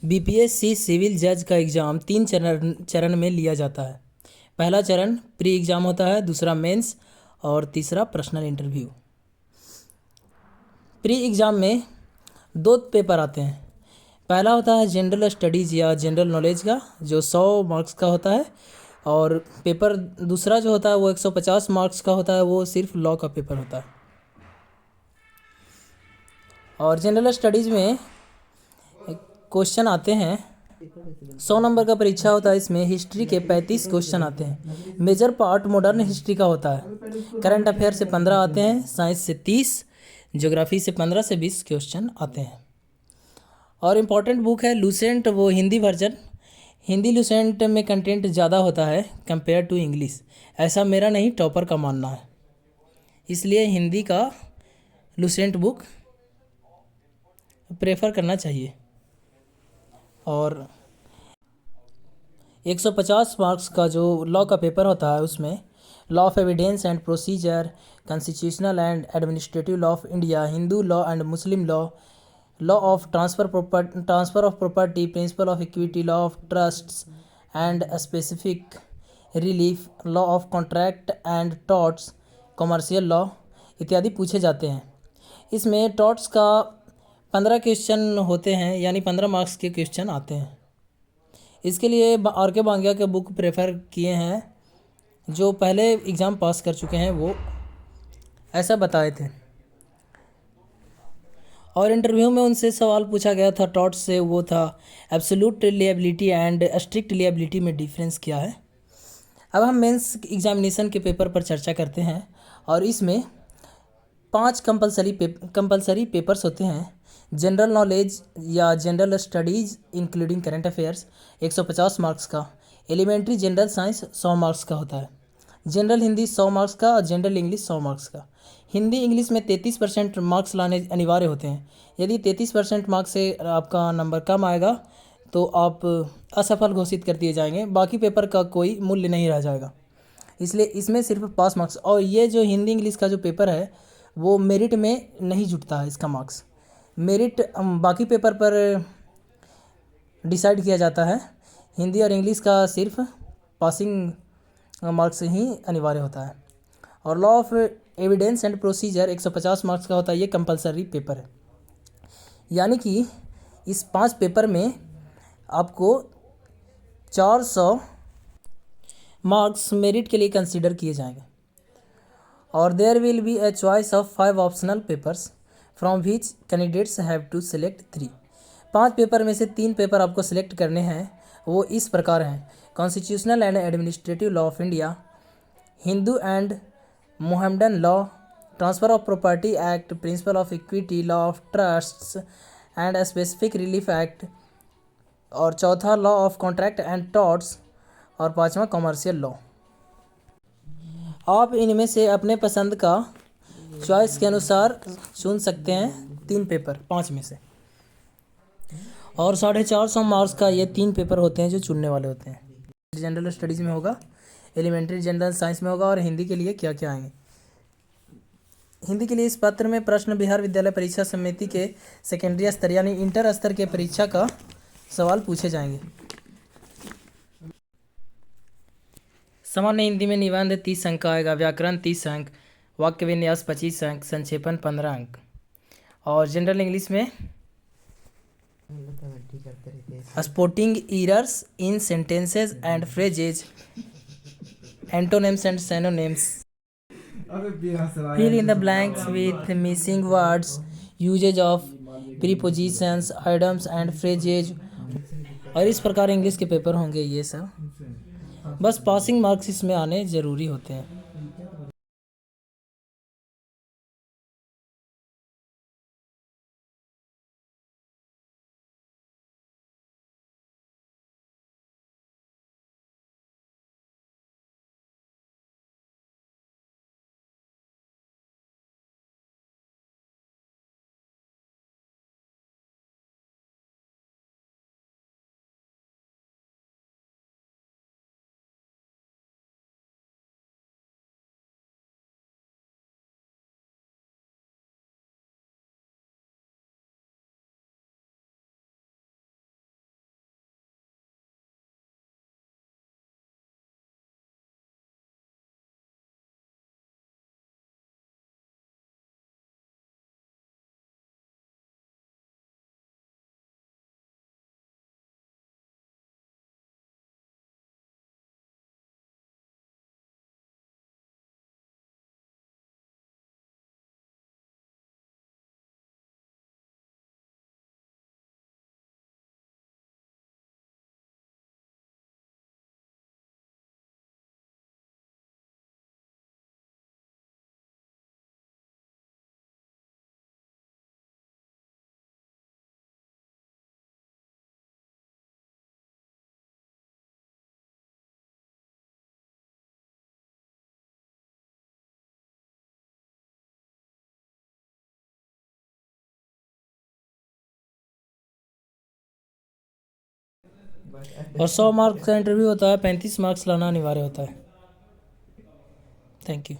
BPSC civil जज का exam 3 चरण में लिया जाता है। पहला चरण प्री एग्ज़ाम होता है, दूसरा मेंस और तीसरा पर्सनल इंटरव्यू। प्री एग्ज़ाम में 2 पेपर आते हैं। पहला होता है जनरल स्टडीज़ या जनरल नॉलेज का, जो 100 मार्क्स का होता है, और पेपर दूसरा जो होता है वो 150 मार्क्स का होता है, वो सिर्फ लॉ का पेपर होता है। और जनरल स्टडीज़ में क्वेश्चन आते हैं, 100 नंबर का परीक्षा होता है। इसमें हिस्ट्री के 35 क्वेश्चन आते हैं। मेजर पार्ट मॉडर्न हिस्ट्री का होता है। करंट अफेयर से 15 आते हैं, साइंस से 30, ज्योग्राफी से 15 से 20 क्वेश्चन आते हैं। और इम्पॉर्टेंट बुक है लूसेंट, वो हिंदी वर्जन। हिंदी लूसेंट में कंटेंट ज़्यादा होता है कंपेयर टू इंग्लिश, ऐसा मेरा नहीं, टॉपर का मानना है। इसलिए हिंदी का लूसेंट बुक प्रेफर करना चाहिए। और 150 मार्क्स का जो लॉ का पेपर होता है, उसमें law of evidence and procedure, constitutional and administrative law of India, Hindu law and Muslim law, law of transfer of property, principle of equity, law of trusts and specific relief, law of contract and torts, commercial law इत्यादि पूछे जाते हैं। इसमें torts का 15 question होते हैं, यानी 15 marks के क्वेश्चन आते हैं। इसके लिए आर के बांग्या के बुक प्रेफर किए हैं, जो पहले एग्ज़ाम पास कर चुके हैं, वो ऐसा बताए थे। और इंटरव्यू में उनसे सवाल पूछा गया था टॉर्ट्स से, वो था absolute liability and strict liability में डिफरेंस क्या है। अब हम मेंस एग्जामिनेशन के पेपर पर चर्चा करते हैं। और इसमें 5 कंपलसरी पेपर्स होते हैं। जनरल नॉलेज या general studies including current affairs 150 marks का। एलिमेंट्री जनरल साइंस 100 मार्क्स का होता है। जनरल हिंदी 100 मार्क्स का और जनरल इंग्लिश 100 मार्क्स का। हिंदी इंग्लिश में 33% मार्क्स लाने अनिवार्य होते हैं। यदि 33% मार्क्स से आपका नंबर कम आएगा तो आप असफल घोषित कर दिए जाएंगे, बाकी पेपर का कोई मूल्य नहीं रह जाएगा। इसलिए इसमें सिर्फ पास मार्क्स। और ये जो हिंदी इंग्लिश का जो पेपर है, वो मेरिट में नहीं जुटता है। इसका मार्क्स मेरिट बाकी पेपर पर डिसाइड किया जाता है। हिंदी और इंग्लिश का सिर्फ पासिंग मार्क्स ही अनिवार्य होता है। और law of evidence and procedure 150 marks का होता है। ये कंपलसरी पेपर है, यानी कि इस 5 पेपर में आपको 400 मार्क्स मेरिट के लिए कंसीडर किए जाएंगे। और there will be a choice of 5 optional papers from which candidates have to select 3। 5 paper में से 3 पेपर आपको सिलेक्ट करने हैं। वो इस प्रकार हैं: constitutional and administrative law of India, Hindu and Mohammedan law, transfer of property act, principle of equity, law of trusts and specific relief act, और चौथा law of contract and torts, और पांचवा कॉमर्शियल लॉ। आप इनमें से अपने पसंद का चॉइस के अनुसार चुन सकते हैं 3 पेपर 5 में से। और 450 मार्क्स का ये 3 पेपर होते हैं जो चुनने वाले होते हैं। जनरल स्टडीज़ में होगा, एलिमेंट्री जनरल साइंस में होगा। और हिंदी के लिए क्या क्या आएंगे? हिंदी के लिए इस पत्र में प्रश्न बिहार विद्यालय परीक्षा समिति के सेकेंडरी स्तर यानी इंटर स्तर के परीक्षा का सवाल पूछे जाएंगे। सामान्य हिंदी में निबंध 30 अंक का आएगा, व्याकरण 30 अंक, वाक्य विन्यास 25 अंक, संक्षेपण 15 अंक। और जनरल इंग्लिश में sporting errors in sentences and phrases, antonyms and synonyms, fill in the blanks with missing words, usage of prepositions, items and phrases। और इस प्रकार इंग्लिश के पेपर होंगे ये सब। बस पासिंग मार्क्स इसमें आने ज़रूरी होते हैं। और 100 मार्क्स का इंटरव्यू होता है, 35 मार्क्स लाना अनिवार्य होता है। Thank you.